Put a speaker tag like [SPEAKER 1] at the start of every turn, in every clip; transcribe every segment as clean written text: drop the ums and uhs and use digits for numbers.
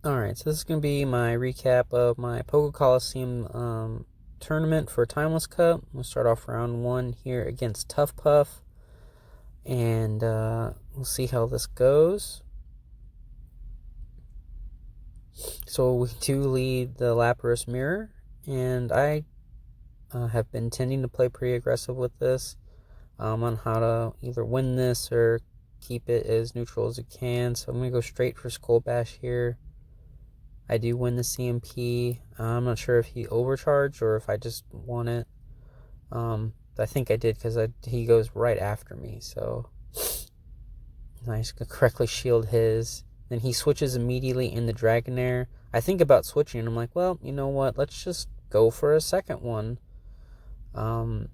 [SPEAKER 1] Alright, so this is going to be my recap of my Pogo Colosseum tournament for Timeless Cup. We'll start off round 1 here against Tough Puff, and we'll see how this goes. So we do lead the Lapras Mirror, and I have been tending to play pretty aggressive with this on how to either win this or keep it as neutral as it can. So I'm going to go straight for Skull Bash here. I do win the CMP. I'm not sure if he overcharged or if I just won it. I think I did because he goes right after me. So nice, correctly shield his. Then he switches immediately in the Dragonair. I think about switching and I'm like, well, you know what? Let's just go for a second one. I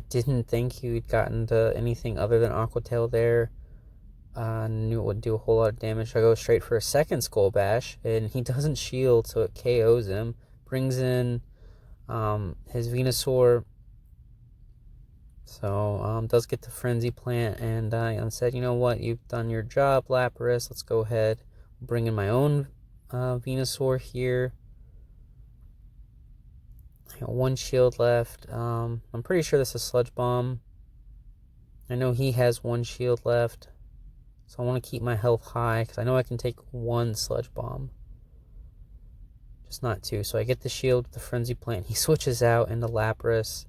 [SPEAKER 1] didn't think he'd gotten to anything other than Aqua Tail there. Knew it would do a whole lot of damage. I go straight for a second Skull Bash, and he doesn't shield, so it KOs him. Brings in his Venusaur, so does get the Frenzy Plant, and I said, you know what, you've done your job, Lapras. Let's go ahead, bring in my own Venusaur here. I got one shield left. I'm pretty sure this is Sludge Bomb. I know he has one shield left. So I want to keep my health high because I know I can take one Sludge Bomb. Just not two. So I get the shield with the Frenzy Plant. He switches out into Lapras.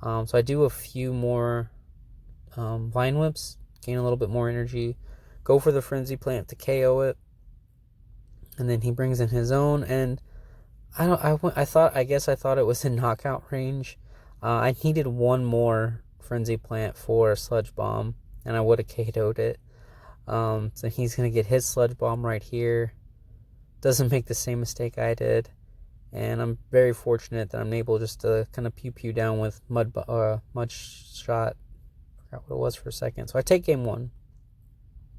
[SPEAKER 1] So I do a few more Vine Whips. Gain a little bit more energy. Go for the Frenzy Plant to KO it. And then he brings in his own. And I guess I thought it was in knockout range. I needed one more Frenzy Plant for Sludge Bomb. And I would have KO'd it. So he's going to get his Sludge Bomb right here. Doesn't make the same mistake I did. And I'm very fortunate that I'm able just to kind of pew down with Mud Shot. Forgot what it was for a second. So I take game 1.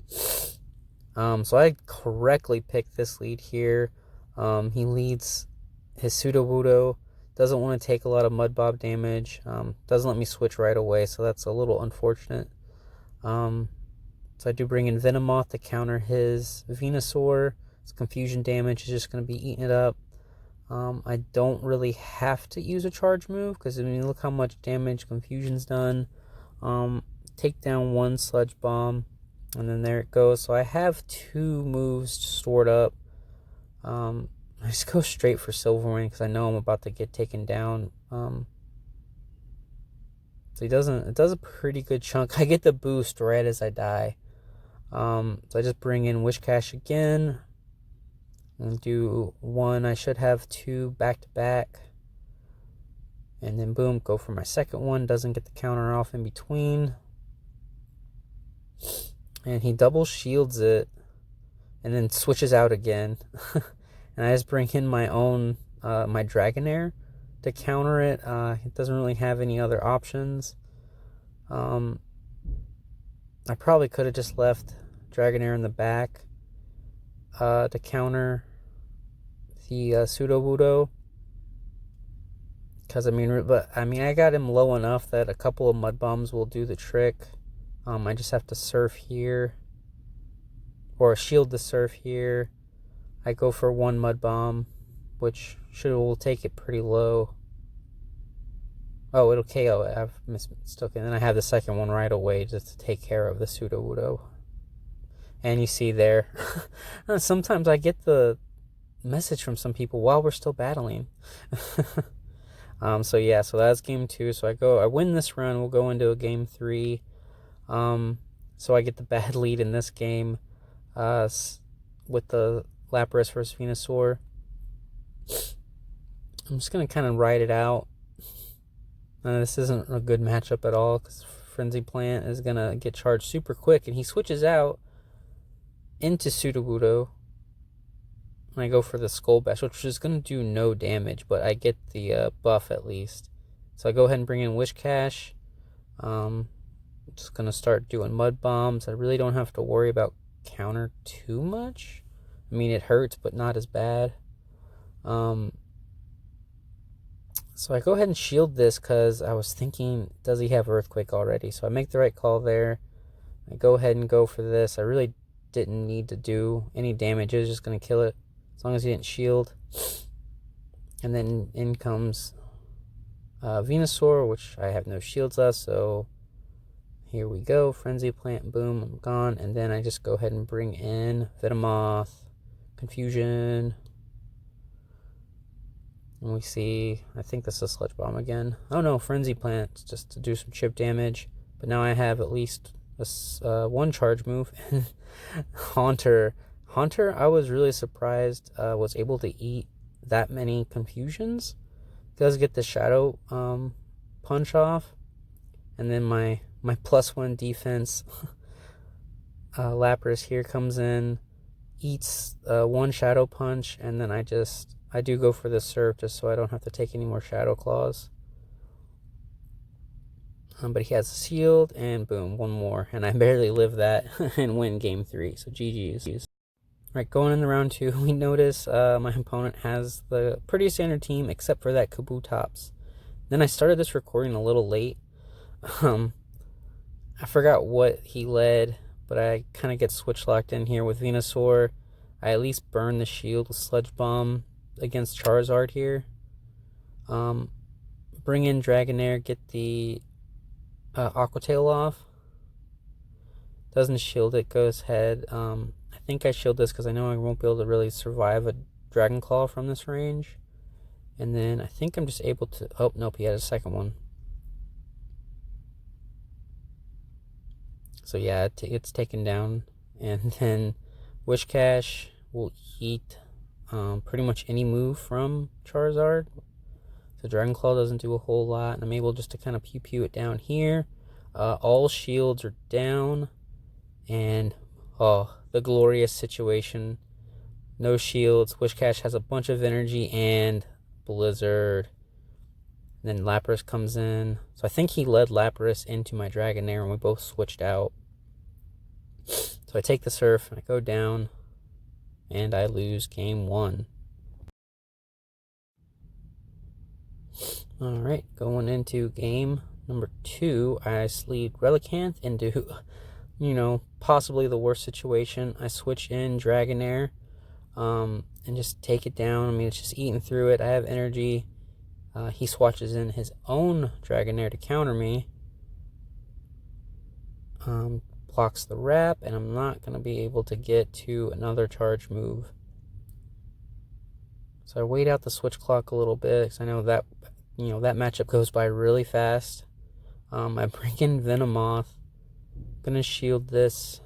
[SPEAKER 1] So I correctly picked this lead here. He leads his Sudowoodo. Doesn't want to take a lot of Mud Bob damage. Doesn't let me switch right away, so that's a little unfortunate. So I do bring in Venomoth to counter his Venusaur. His confusion damage is just going to be eating it up. I don't really have to use a charge move because I mean, look how much damage confusion's done. Take down one Sludge Bomb, and then there it goes. So I have 2 moves stored up. I just go straight for Silverwing because I know I'm about to get taken down. So it does a pretty good chunk. I get the boost right as I die. So I just bring in Wishcash again and do 1. I should have 2 back to back, and then boom, go for my second one. Doesn't get the counter off in between, and he double shields it and then switches out again. And I just bring in my own my Dragonair to counter it. It doesn't really have any other options. I probably could have just left Dragonair in the back to counter the Sudowoodo. Because, I got him low enough that a couple of Mud Bombs will do the trick. I just have to surf here. Or shield the surf here. I go for 1 Mud Bomb, which will take it pretty low. Oh, it'll KO it. I've mistaken. And then I have the second one right away just to take care of the Sudowoodo. And you see there, sometimes I get the message from some people while we're still battling. So yeah, so that's game 2. So I win this run. We'll go into a game 3. So I get the bad lead in this game, with the Lapras versus Venusaur. I'm just gonna kind of ride it out. This isn't a good matchup at all because Frenzy Plant is gonna get charged super quick, and he switches out into Sudowoodo. And I go for the Skull Bash, which is gonna do no damage, but I get the buff at least. So I go ahead and bring in Wishcash. I'm just gonna start doing Mud Bombs. I really don't have to worry about counter too much. I mean, it hurts, but not as bad. So I go ahead and shield this because I was thinking, does he have Earthquake already? So I make the right call there. I go ahead and go for this. I really didn't need to do any damage. It was just going to kill it as long as he didn't shield. And then in comes Venusaur, which I have no shields left, so here we go. Frenzy Plant, boom, I'm gone. And then I just go ahead and bring in Venomoth, Confusion. And we see, I think this is Sludge Bomb again. Oh no, Frenzy Plant, just to do some chip damage. But now I have at least one charge move. Haunter, I was really surprised was able to eat that many Confusions. Does get the Shadow Punch off. And then my +1 defense Lapras here comes in, eats one Shadow Punch, and then I do go for the Surf just so I don't have to take any more Shadow Claws. But he has a shield, and boom, one more. And I barely live that and win game 3. So GG's. Alright, going in the round 2, we notice my opponent has the pretty standard team except for that Kabutops. Then I started this recording a little late. I forgot what he led, but I kind of get switch locked in here with Venusaur. I at least burn the shield with Sludge Bomb against Charizard here. Bring in Dragonair, get the Aqua Tail off. Doesn't shield it, goes ahead. I think I shield this because I know I won't be able to really survive a Dragon Claw from this range. And then I think I'm just able to... Oh, nope, he had a second one. So yeah, it's taken down. And then Wishcash will eat pretty much any move from Charizard. So Dragon Claw doesn't do a whole lot. And I'm able just to kind of pew it down here. All shields are down. And, oh, the glorious situation. No shields. Wishcash has a bunch of energy and Blizzard. Then Lapras comes in. So I think he led Lapras into my Dragonair and we both switched out. So I take the Surf, I go down, and I lose game 1. Alright, going into game number 2, I sleeved Relicanth into, possibly the worst situation. I switch in Dragonair, and just take it down. I mean, it's just eating through it. I have energy. He swatches in his own Dragonair to counter me. Blocks the wrap, and I'm not going to be able to get to another charge move. So I wait out the switch clock a little bit, because I know that, that matchup goes by really fast. I bring in Venomoth. I'm going to shield this.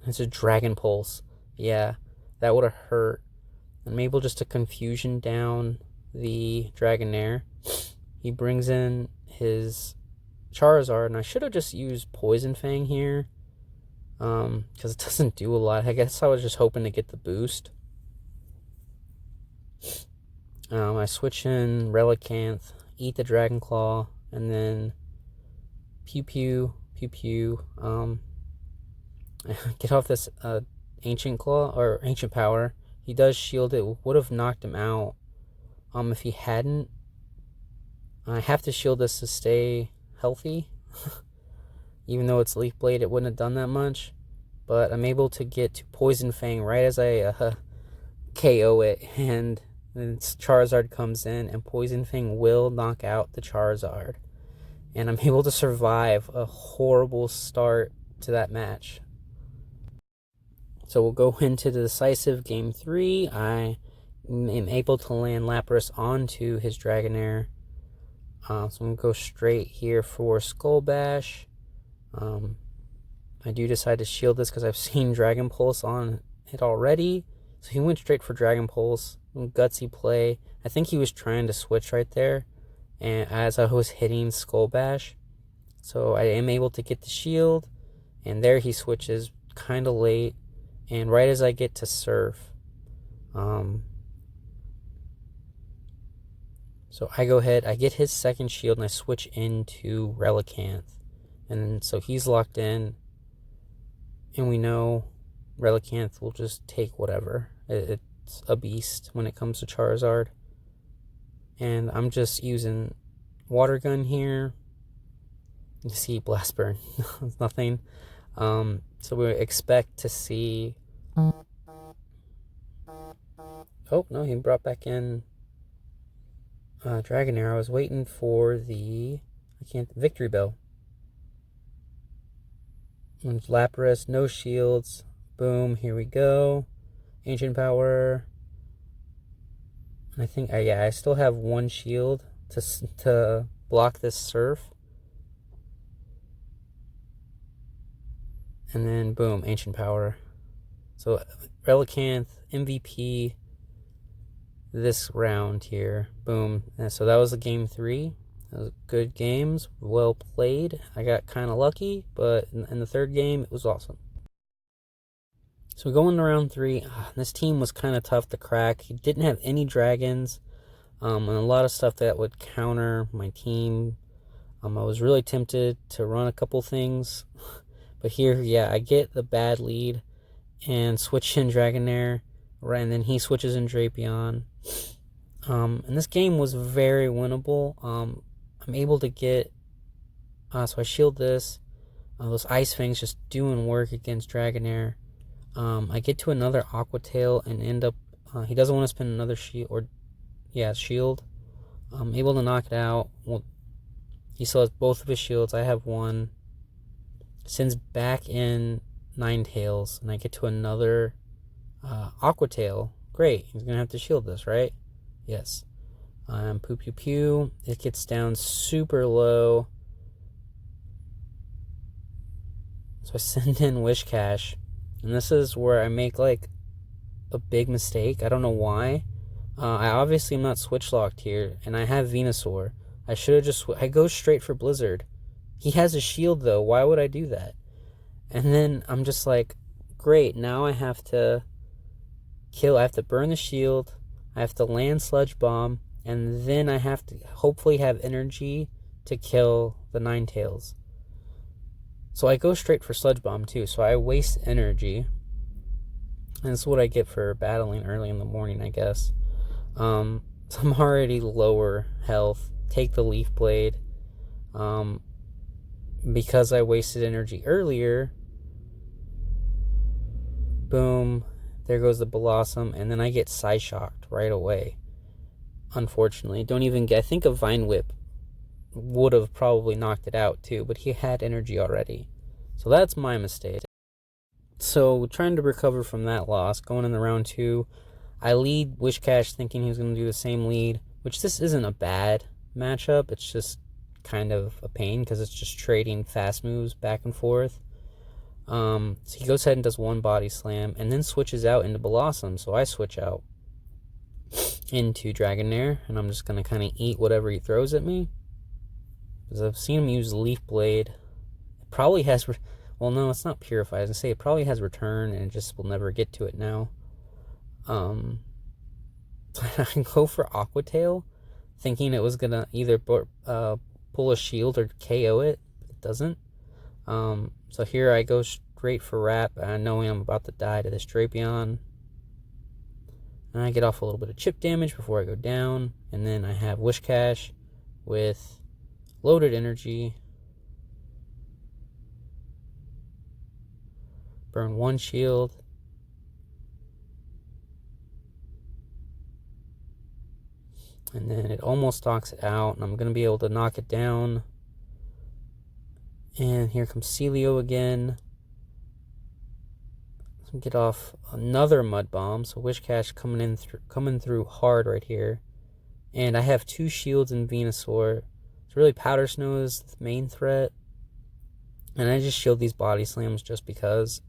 [SPEAKER 1] It's a Dragon Pulse. Yeah, that would have hurt. I'm able just to Confusion down the Dragonair. He brings in his Charizard, and I should have just used Poison Fang here, because it doesn't do a lot. I guess I was just hoping to get the boost. I switch in Relicanth, eat the Dragon Claw, and then pew. Get off this Ancient Claw, or Ancient Power. He does shield it. Would have knocked him out if he hadn't. I have to shield this to stay healthy. Even though it's Leaf Blade, it wouldn't have done that much. But I'm able to get to Poison Fang right as I KO it. And then Charizard comes in, and Poison Fang will knock out the Charizard. And I'm able to survive a horrible start to that match. So we'll go into the decisive game 3. I am able to land Lapras onto his Dragonair. So I'm going to go straight here for Skull Bash. I do decide to shield this because I've seen Dragon Pulse on it already. So he went straight for Dragon Pulse. Gutsy play. I think he was trying to switch right there, and as I was hitting Skull Bash. So I am able to get the shield, and there he switches kind of late, and right as I get to Surf. So I go ahead, I get his second shield, and I switch into Relicanth. And so he's locked in, and we know Relicanth will just take whatever. It's a beast when it comes to Charizard. And I'm just using Water Gun here. You see Blast Burn. It's nothing. So we expect to see... Oh, no, he brought back in Dragonair. I was waiting for the... Victory Bell. And Lapras, no shields. Boom, here we go. Ancient Power. I think, yeah, I still have one shield to block this Surf. And then, boom, Ancient Power. So, Relicanth, MVP this round here. Boom. And so that was the game 3. That was good games. Well played. I got kind of lucky, but in the third game, it was awesome. So going to round 3, this team was kind of tough to crack. He didn't have any dragons, and a lot of stuff that would counter my team. I was really tempted to run a couple things, but here, yeah, I get the bad lead and switch in Dragonair, right, and then he switches in Drapion. And this game was very winnable. I'm able to get, so I shield this. Those Ice Fangs just doing work against Dragonair. I get to another Aqua Tail and end up, he doesn't want to spend another shield, shield. I'm able to knock it out. Well, he still has both of his shields. I have one. Sends back in Ninetales, and I get to another Aqua Tail. Great, he's going to have to shield this, right? Yes. Pew Pew Pew. It gets down super low. So I send in Wishcash. And this is where I make, like, a big mistake. I don't know why. I obviously am not switch locked here, and I have Venusaur. I should have just... I go straight for Blizzard. He has a shield, though. Why would I do that? And then I'm just like, great, now I have to kill... I have to burn the shield. I have to land Sludge Bomb. And then I have to hopefully have energy to kill the Ninetales. So I go straight for Sludge Bomb too, so I waste energy. And this is what I get for battling early in the morning, I guess. So I'm already lower health. Take the Leaf Blade. Because I wasted energy earlier. Boom. There goes the Blossom. And then I get Psyshocked right away. Unfortunately. Don't even get... I think a Vine Whip would have probably knocked it out too, but he had energy already. So that's my mistake. So trying to recover from that loss, going into round 2, I lead Wishcash thinking he was going to do the same lead, which this isn't a bad matchup. It's just kind of a pain because it's just trading fast moves back and forth. So he goes ahead and does one Body Slam and then switches out into Blossom. So I switch out into Dragonair, and I'm just going to kind of eat whatever he throws at me. Because I've seen him use Leaf Blade. It probably has... well, no, it's not Purified. I was going to say it probably has Return, and it just will never get to it now. I go for Aqua Tail, thinking it was going to either pull a shield or KO it. It doesn't. So here I go straight for Wrap, knowing I'm about to die to this Drapion. And I get off a little bit of chip damage before I go down. And then I have Wishcash with loaded energy. Burn one shield. And then it almost knocks it out, and I'm going to be able to knock it down. And here comes Celio again. So get off another Mud Bomb. So Wishcash coming through hard right here. And I have 2 shields in Venusaur. So really Powder Snow is the main threat. And I just shield these Body Slams just because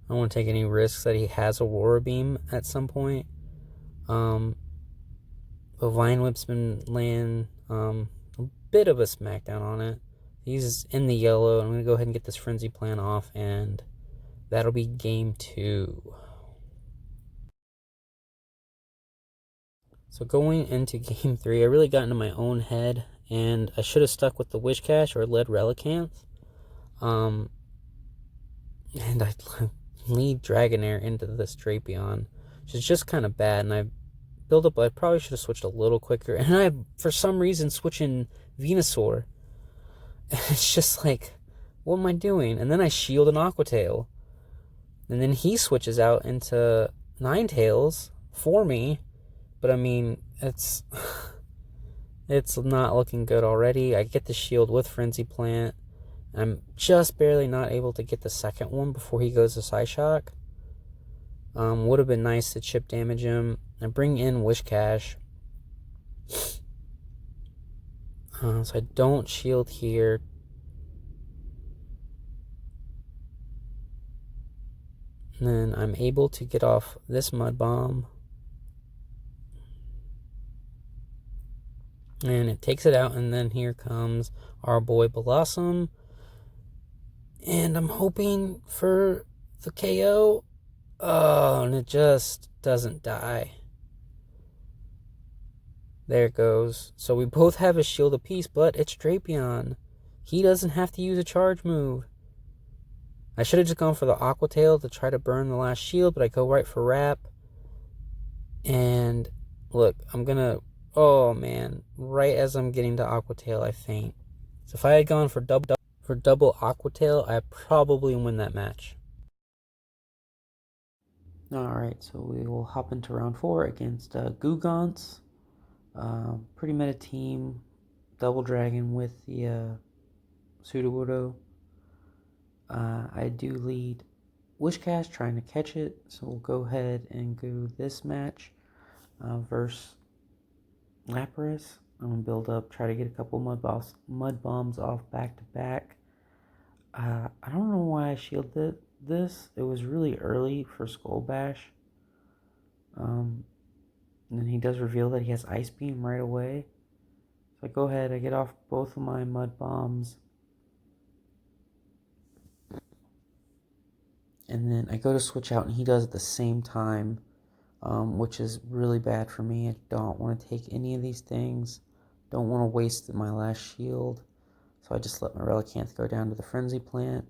[SPEAKER 1] I don't want to take any risks that he has Aurora Beam at some point. The Vine Whip's been laying a bit of a smackdown on it. He's in the yellow. I'm going to go ahead and get this Frenzy Plan off, and that'll be game 2. So going into game 3, I really got into my own head, and I should have stuck with the Wishcash or led Relicanth. And I lead Dragonair into this Drapion, which is just kind of bad, and I build up... I probably should have switched a little quicker, and I, for some reason, switching Venusaur. It's just like, What am I doing? And then I shield an Aqua Tail. And then he switches out into Ninetales for me. But I mean, it's not looking good already. I get the shield with Frenzy Plant. I'm just barely not able to get the second one before he goes to Psyshock. Would have been nice to chip damage him. I bring in Wishcash. So I don't shield here. And then I'm able to get off this Mud Bomb. And it takes it out, and then here comes our boy Blossom. And I'm hoping for the KO. Oh, and it just doesn't die. There it goes. So we both have a shield apiece, but it's Drapion. He doesn't have to use a charge move. I should have just gone for the Aqua Tail to try to burn the last shield, but I go right for Wrap. And look, I'm gonna... Oh, man. Right as I'm getting to Aqua Tail, I faint. So if I had gone for double Aqua Tail, I probably win that match. Alright, so we will hop into round 4 against Gugance. Pretty meta team. Double Dragon with the Sudowoodo. I do lead Wishcast trying to catch it, so we'll go ahead and go this match versus Lapras. I'm going to build up, try to get a couple mud bombs off back to back. I don't know why I shielded this. It was really early for Skull Bash. And then he does reveal that he has Ice Beam right away. So I go ahead, I get off both of my mud bombs. And then I go to switch out, and he does at the same time, which is really bad for me. I don't want to take any of these things. Don't want to waste my last shield. So I just let my Relicanth go down to the Frenzy Plant.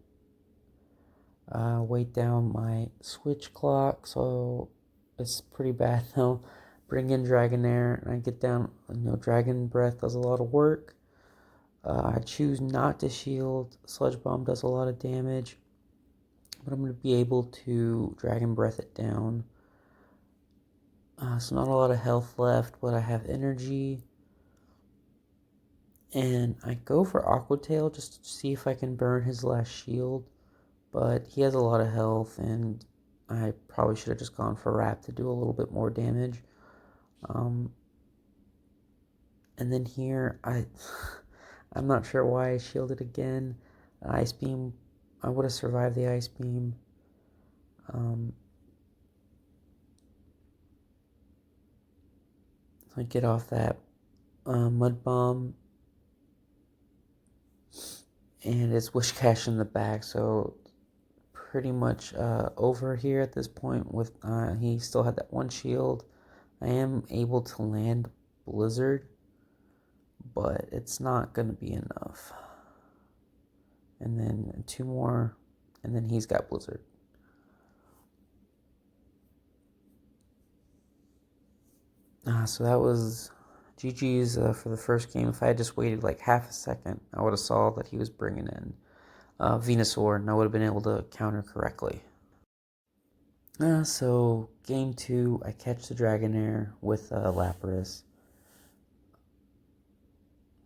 [SPEAKER 1] Wait down my switch clock, so it's pretty bad though. Bring in Dragonair, and I get down. Dragon Breath does a lot of work. I choose not to shield. Sludge Bomb does a lot of damage, but I'm going to be able to Dragon Breath it down. So not a lot of health left, but I have energy. And I go for Aqua Tail just to see if I can burn his last shield. But he has a lot of health, and I probably should have just gone for Wrap to do a little bit more damage. And then here, I'm not sure why I shielded again. Ice Beam, I would have survived the Ice Beam. So I get off that Mud Bomb. And it's Wishcash in the back, so pretty much over here at this point. With he still had that one shield. I am able to land Blizzard, but it's not going to be enough. And then 2 more, and then he's got Blizzard. So that was GG's for the first game. If I had just waited like half a second, I would have saw that he was bringing in Venusaur, and I would have been able to counter correctly. So game 2, I catch the Dragonair with Lapras.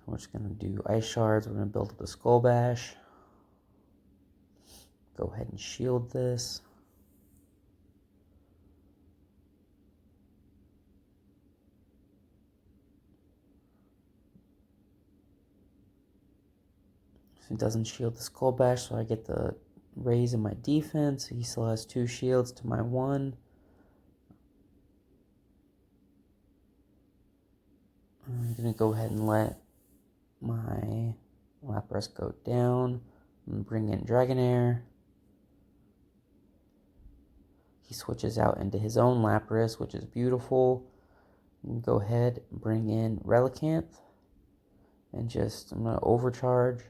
[SPEAKER 1] We're just going to do Ice Shards. We're going to build up the Skull Bash. Go ahead and shield this. So he doesn't shield the Skull Bash, so I get the raise in my defense. He still has 2 shields to my 1. I'm going to go ahead and let my Lapras go down and bring in Dragonair. He switches out into his own Lapras, which is beautiful. Go ahead and bring in Relicanth. And I'm going to overcharge.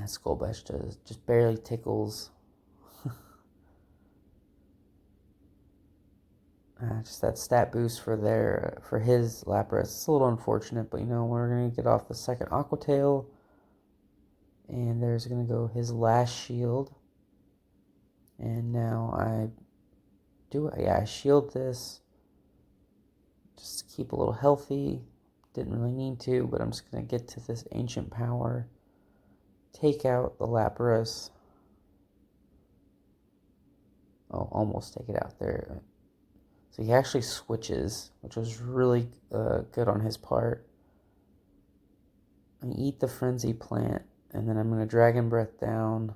[SPEAKER 1] Skull Bash just barely tickles. Just that stat boost for his Lapras. It's a little unfortunate, but we're gonna get off the second Aqua Tail, and there's gonna go his last shield. And now I shield this just to keep a little healthy. Didn't really need to, but I'm just gonna get to this ancient power, take out the Lapras. Oh, almost take it out there. So he actually switches, which was really good on his part. I eat the Frenzy Plant, and then I'm going to Dragon Breath down,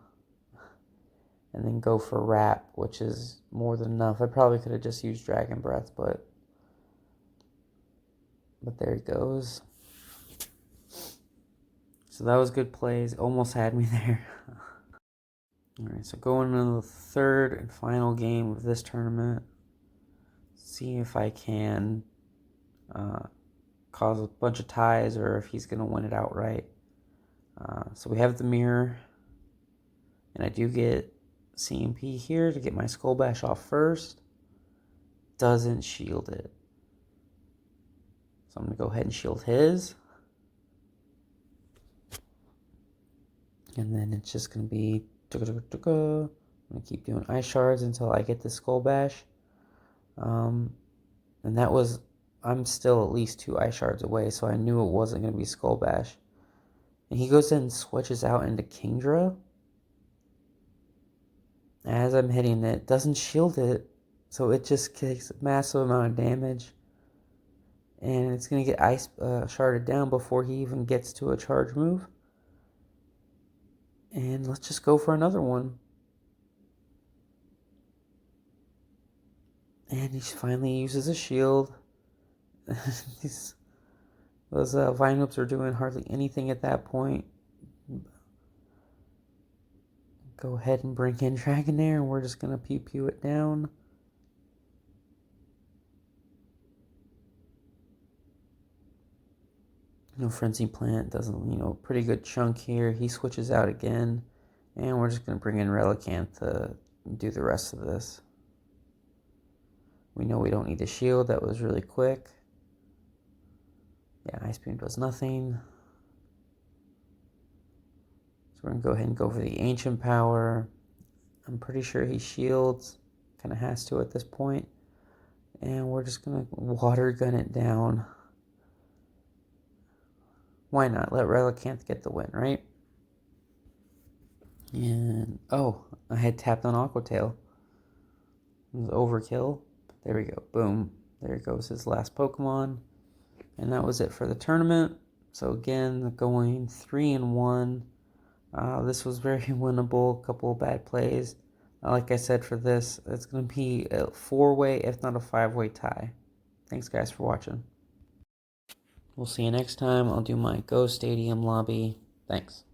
[SPEAKER 1] and then go for Wrap, which is more than enough. I probably could have just used Dragon Breath, but there he goes. So that was good plays. Almost had me there. Alright, so going into the third and final game of this tournament. See if I can cause a bunch of ties or if he's going to win it outright. So we have the mirror, and I do get CMP here to get my Skull Bash off first. Doesn't shield it. So I'm going to go ahead and shield his. And then it's just going to be... I'm going to keep doing Ice Shards until I get the Skull Bash. And that was... I'm still at least 2 Ice Shards away, so I knew it wasn't going to be Skull Bash. And he goes in and switches out into Kingdra. As I'm hitting it, doesn't shield it, so it just takes a massive amount of damage. And it's going to get Ice Sharded down before he even gets to a charge move. And let's just go for another one. And he finally uses a shield. Those Vine Whips are doing hardly anything at that point. Go ahead and bring in Dragonair, and we're just going to pew it down. Frenzy Plant doesn't, pretty good chunk here. He switches out again, and we're just going to bring in Relicanth to do the rest of this. We know we don't need a shield. That was really quick. Yeah, Ice Beam does nothing. So we're going to go ahead and go for the Ancient Power. I'm pretty sure he shields. Kind of has to at this point. And we're just going to Water Gun it down. Why not? Let Relicanth get the win, right? And, oh, I had tapped on Aqua Tail. It was overkill. There we go. Boom. There goes his last Pokemon. And that was it for the tournament. So again, going 3-1. This was very winnable. A couple of bad plays. Like I said, for this, it's going to be a 4-way, if not a 5-way tie. Thanks, guys, for watching. We'll see you next time. I'll do my Go Stadium lobby. Thanks.